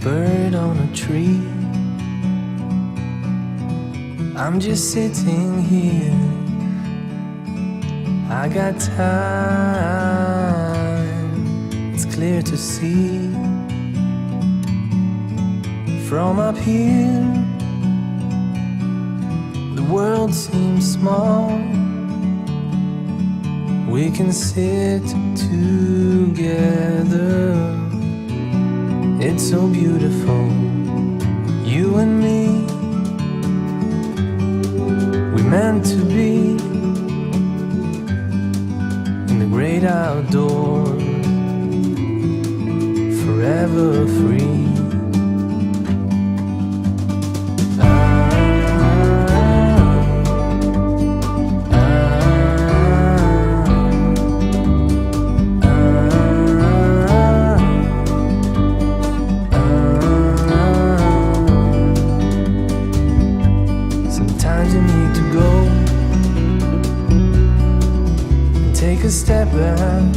bird on a tree. I'm just sitting here, I got time, it's clear to see. From up here, the world seems small. We can sit together, it's so beautiful, you and me. We meant to be in the great outdoors, forever free. Sometimes you need to go and take a step back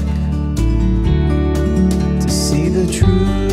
to see the truth.